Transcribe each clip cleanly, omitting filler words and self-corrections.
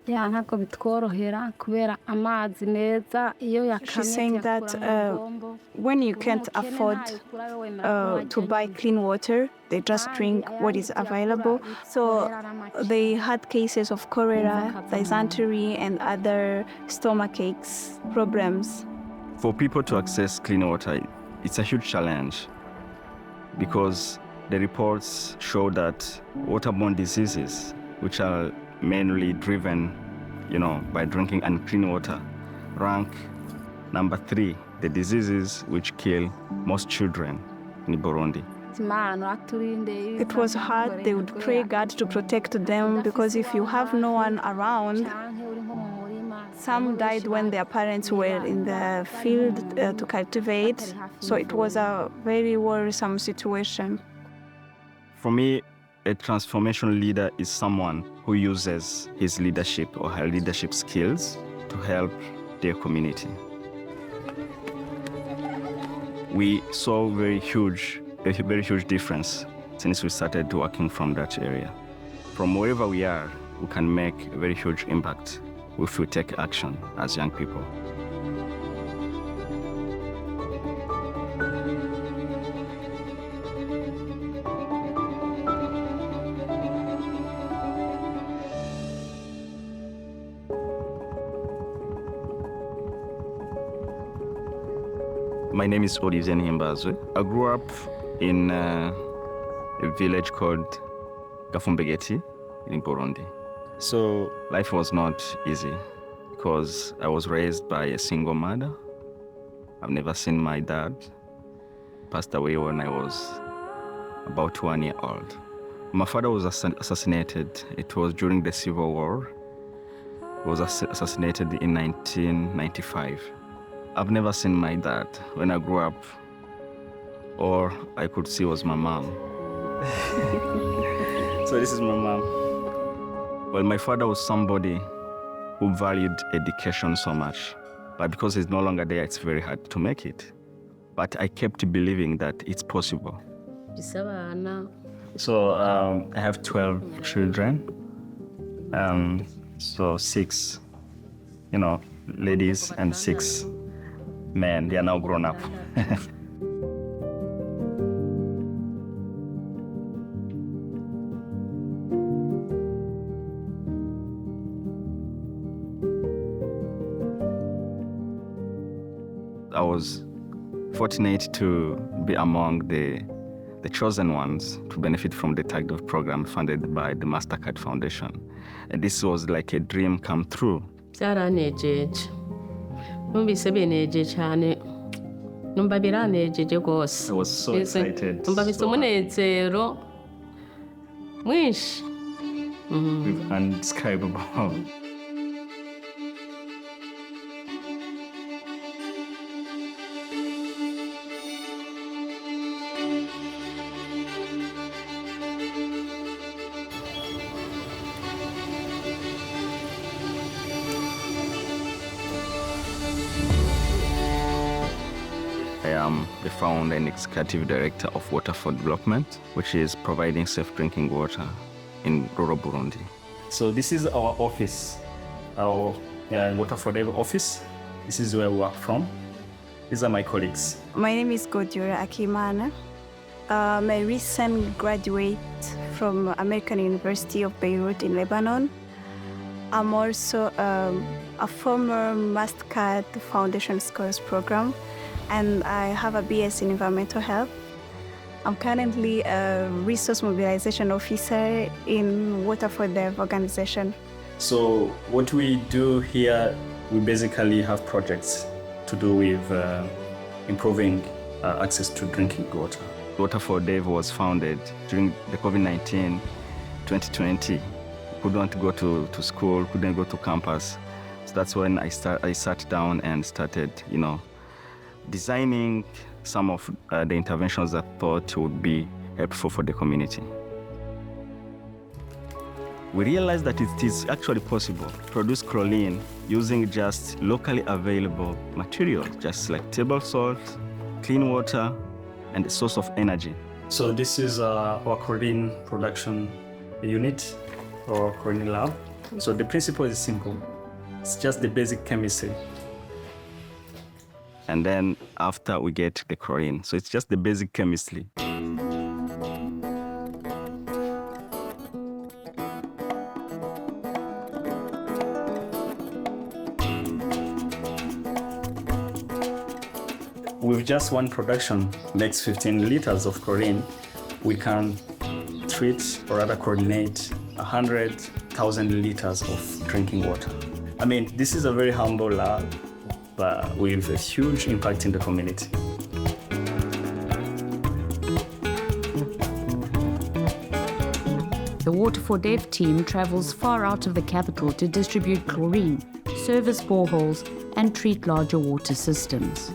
ntabwo bitworohera kubera amazi meza iyo yakamye. She's saying that when you can't afford to buy clean water, they just drink what is available. So they had cases of cholera, dysentery, and other stomachaches problems. For people to access clean water, it's a huge challenge because the reports show that waterborne diseases, which are mainly driven, by drinking unclean water, rank number 3, the diseases which kill most children in Burundi. It was hard. They would pray God to protect them because if you have no one around, some died when their parents were in the field to cultivate. So it was a very worrisome situation. For me, a transformational leader is someone who uses his leadership or her leadership skills to help their community. We saw a very huge difference since we started working from that area. From wherever we are, we can make a very huge impact if we take action as young people. My name is Olivier. I grew up in a village called Gafumbegeti in Burundi. So life was not easy because I was raised by a single mother. I've never seen my dad. Passed away when I was about 1 year old. My father was assassinated. It was during the Civil War. He was assassinated in 1995. I've never seen my dad. When I grew up, all I could see was my mom. So this is my mom. Well, my father was somebody who valued education so much, but because he's no longer there, it's very hard to make it. But I kept believing that it's possible. So I have 12 children. So 6, ladies and 6 men. They are now grown up. I was fortunate to be among the chosen ones to benefit from the TAGDev program funded by the Mastercard Foundation. And this was like a dream come true. I was so excited. Indescribable. I am the founder and executive director of Water for Development, which is providing safe drinking water in rural Burundi. So this is our office, our Water for Development office. This is where we work from. These are my colleagues. My name is Godura Akimana. I'm a recent graduate from American University of Beirut in Lebanon. I'm also a former Mastercard Foundation Scholars program, and I have a BS in environmental health. I'm currently a resource mobilization officer in Water for Dev organization. So what we do here, we basically have projects to do with improving access to drinking water. Water for Dev was founded during the COVID-19 2020. Couldn't go to school, couldn't go to campus. So that's when I sat down and started, designing some of the interventions that I thought would be helpful for the community. We realized that it is actually possible to produce choline using just locally available materials, just like table salt, clean water, and a source of energy. So this is our choline production unit, or choline lab. So the principle is simple. It's just the basic chemistry. And then after we get the chlorine. So it's just the basic chemistry. With just one production, makes 15 liters of chlorine, we can treat or rather coordinate 100,000 liters of drinking water. I mean, this is a very humble lab, but with a huge impact in the community. The Water4Dev team travels far out of the capital to distribute chlorine, service boreholes, and treat larger water systems.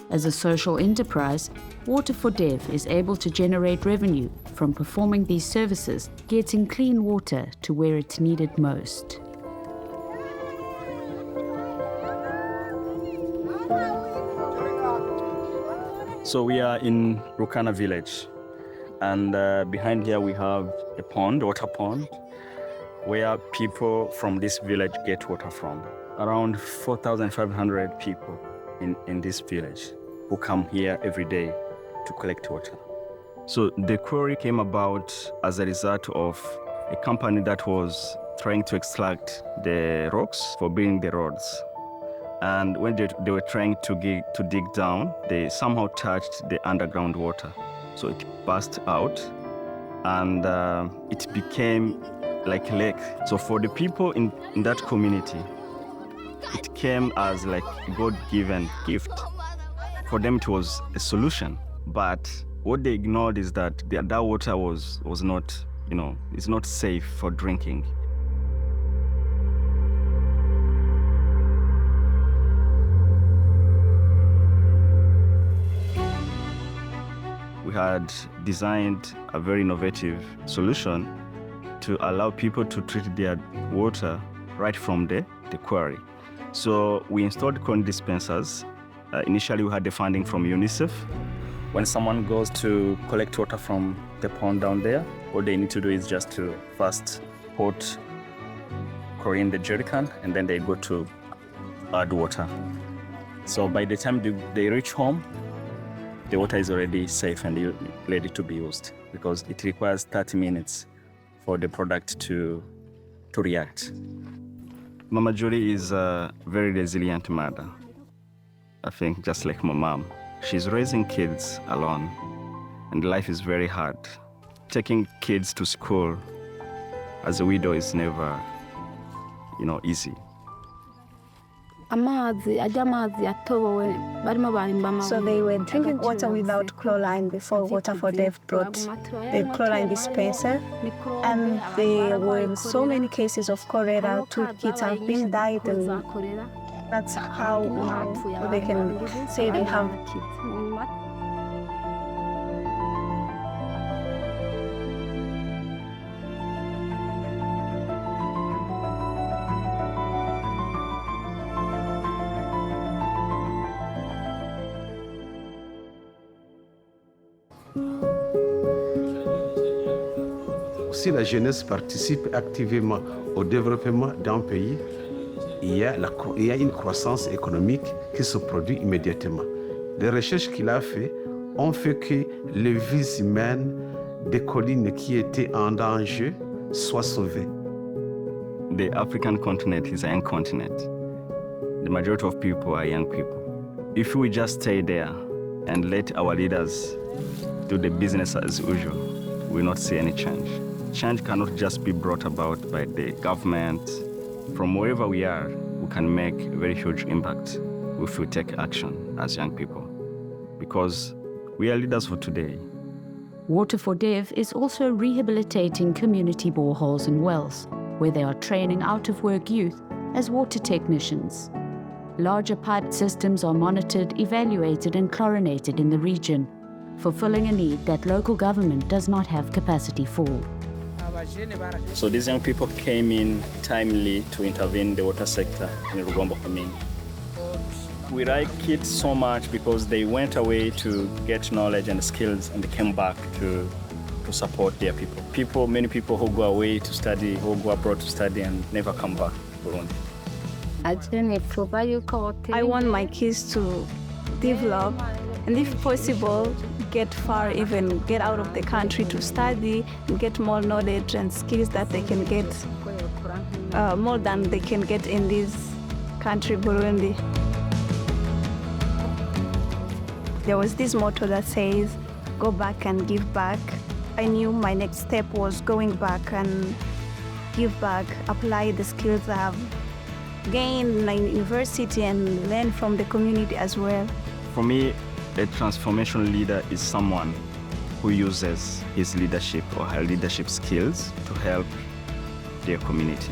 As a social enterprise, Water4Dev is able to generate revenue from performing these services, getting clean water to where it's needed most. So we are in Rukana village, and behind here we have a pond, water pond, where people from this village get water from. Around 4,500 people in this village who come here every day to collect water. So the quarry came about as a result of a company that was trying to extract the rocks for building the roads. And when they were trying to dig down, they somehow touched the underground water. So it burst out and it became like a lake. So for the people in that community, it came as like a God-given gift. For them it was a solution, but what they ignored is that that water was not, it's not safe for drinking. We had designed a very innovative solution to allow people to treat their water right from the quarry. So we installed chlorine dispensers. Initially, we had the funding from UNICEF. When someone goes to collect water from the pond down there, all they need to do is just to first put chlorine in the jerrycan, and then they go to add water. So by the time they reach home, the water is already safe and ready to be used, because it requires 30 minutes for the product to react. Mama Julie is a very resilient mother. I think just like my mom. She's raising kids alone, and life is very hard. Taking kids to school as a widow is never, easy. So they were drinking water without chlorine before Water4Dev brought the chlorine dispenser. And there were so many cases of cholera, 2 kids have been died, and that's how they can say they have kids. Si la jeunesse participe activement au développement d'un pays, il y a une croissance économique qui se produit immédiatement. Les recherches qu'il a fait ont fait que les vies humaines des collines qui étaient en danger soient sauvées. The African continent is a young continent. The majority of people are young people. If we just stay there and let our leaders do the business as usual, we will not see any change. Change cannot just be brought about by the government. From wherever we are, we can make a very huge impact if we take action as young people, because we are leaders for today. Water4Dev is also rehabilitating community boreholes and wells, where they are training out-of-work youth as water technicians. Larger piped systems are monitored, evaluated and chlorinated in the region, fulfilling a need that local government does not have capacity for. So these young people came in timely to intervene in the water sector in Rugombo community. We like it so much because they went away to get knowledge and skills, and they came back to to support their people. Many people who go away to study, who go abroad to study and never come back to Burundi. I want my kids to develop and, if possible, get far, even get out of the country to study and get more knowledge and skills that they can get more than they can get in this country, Burundi. There was this motto that says, go back and give back. I knew my next step was going back and give back, apply the skills I have gained in university and learn from the community as well. For me, a transformational leader is someone who uses his leadership or her leadership skills to help their community.